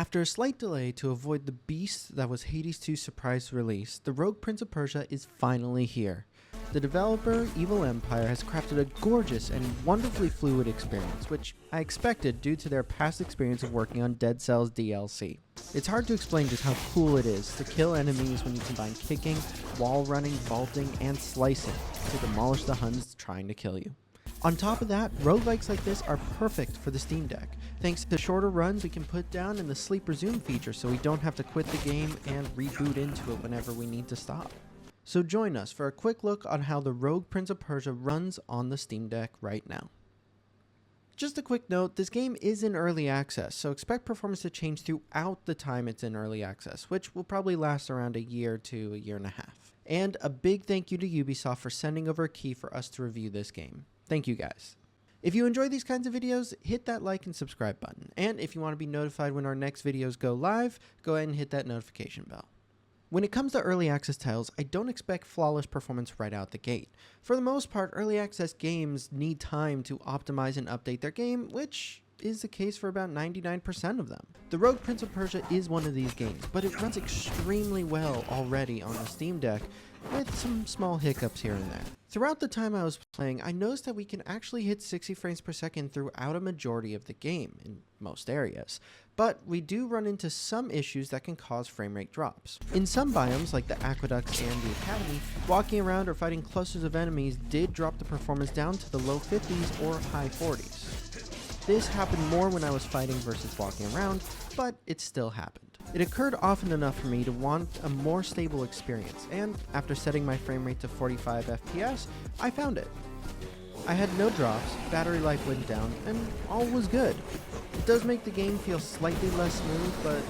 After a slight delay to avoid the beast that was Hades 2's surprise release, the Rogue Prince of Persia is finally here. The developer, Evil Empire, has crafted a gorgeous and wonderfully fluid experience, which I expected due to their past experience of working on Dead Cells DLC. It's hard to explain just how cool it is to kill enemies when you combine kicking, wall running, vaulting, and slicing to demolish the Huns trying to kill you. On top of that, roguelikes like this are perfect for the Steam Deck, thanks to shorter runs we can put down and the sleep resume feature so we don't have to quit the game and reboot into it whenever we need to stop. So join us for a quick look on how the Rogue Prince of Persia runs on the Steam Deck right now. Just a quick note, this game is in early access, so expect performance to change throughout the time it's in early access, which will probably last around a year to a year and a half. And a big thank you to Ubisoft for sending over a key for us to review this game. Thank you guys. If you enjoy these kinds of videos, hit that like and subscribe button. And if you want to be notified when our next videos go live, go ahead and hit that notification bell. When it comes to early access titles, I don't expect flawless performance right out the gate. For the most part, early access games need time to optimize and update their game, which is the case for about 99% of them. The Rogue Prince of Persia is one of these games, but it runs extremely well already on the Steam Deck, with some small hiccups here and there. Throughout the time I was playing, I noticed that we can actually hit 60 frames per second throughout a majority of the game, in most areas. But we do run into some issues that can cause frame rate drops. In some biomes, like the Aqueducts and the Academy, walking around or fighting clusters of enemies did drop the performance down to the low 50s or high 40s. This happened more when I was fighting versus walking around, but it still happened. It occurred often enough for me to want a more stable experience, and after setting my frame rate to 45 FPS, I found it. I had no drops, battery life went down, and all was good. It does make the game feel slightly less smooth, but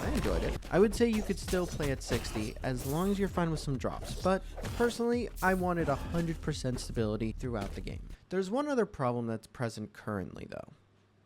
I enjoyed it. I would say you could still play at 60 as long as you're fine with some drops, but personally, I wanted 100% stability throughout the game. There's one other problem that's present currently though.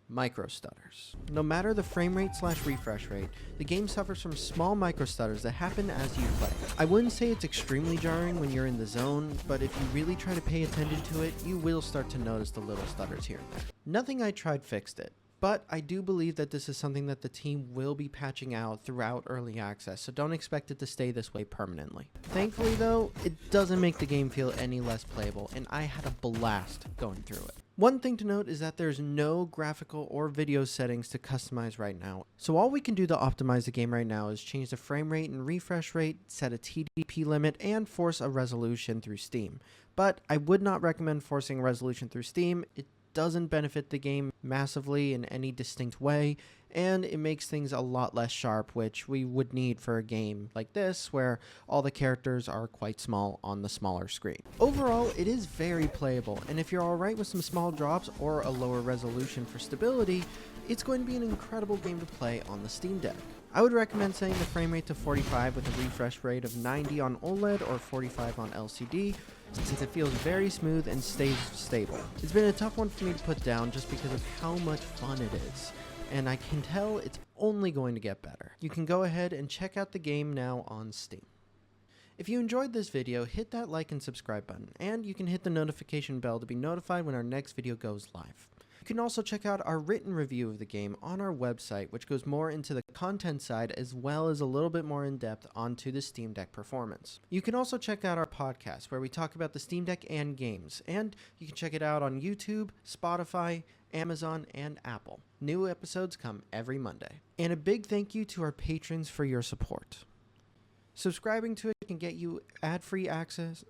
Microstutters. No matter the frame rate / refresh rate, the game suffers from small microstutters that happen as you play. I wouldn't say it's extremely jarring when you're in the zone, but if you really try to pay attention to it, you will start to notice the little stutters here and there. Nothing I tried fixed it, but I do believe that this is something that the team will be patching out throughout early access, so don't expect it to stay this way permanently. Thankfully though, it doesn't make the game feel any less playable, and I had a blast going through it. One thing to note is that there's no graphical or video settings to customize right now, so all we can do to optimize the game right now is change the frame rate and refresh rate, set a TDP limit, and force a resolution through Steam. But I would not recommend forcing a resolution through Steam. It doesn't benefit the game massively in any distinct way, and it makes things a lot less sharp, which we would need for a game like this where all the characters are quite small on the smaller screen. Overall, it is very playable, and if you're alright with some small drops or a lower resolution for stability, it's going to be an incredible game to play on the Steam Deck. I would recommend setting the frame rate to 45 with a refresh rate of 90 on OLED or 45 on LCD, since it feels very smooth and stays stable. It's been a tough one for me to put down just because of how much fun it is, and I can tell it's only going to get better. You can go ahead and check out the game now on Steam. If you enjoyed this video, hit that like and subscribe button, and you can hit the notification bell to be notified when our next video goes live. You can also check out our written review of the game on our website, which goes more into the content side as well as a little bit more in depth onto the Steam Deck performance. You can also check out our podcast where we talk about the Steam Deck and games, and you can check it out on YouTube, Spotify, Amazon, and Apple. New episodes come every Monday. And a big thank you to our patrons for your support. Subscribing to it can get you ad-free access.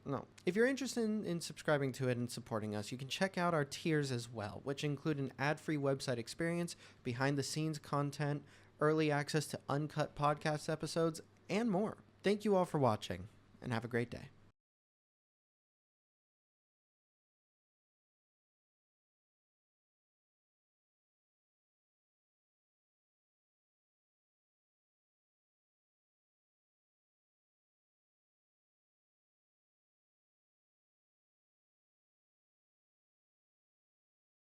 If you're interested in subscribing to it and supporting us, you can check out our tiers as well, which include an ad-free website experience, behind-the-scenes content, early access to uncut podcast episodes, and more. Thank you all for watching, and have a great day.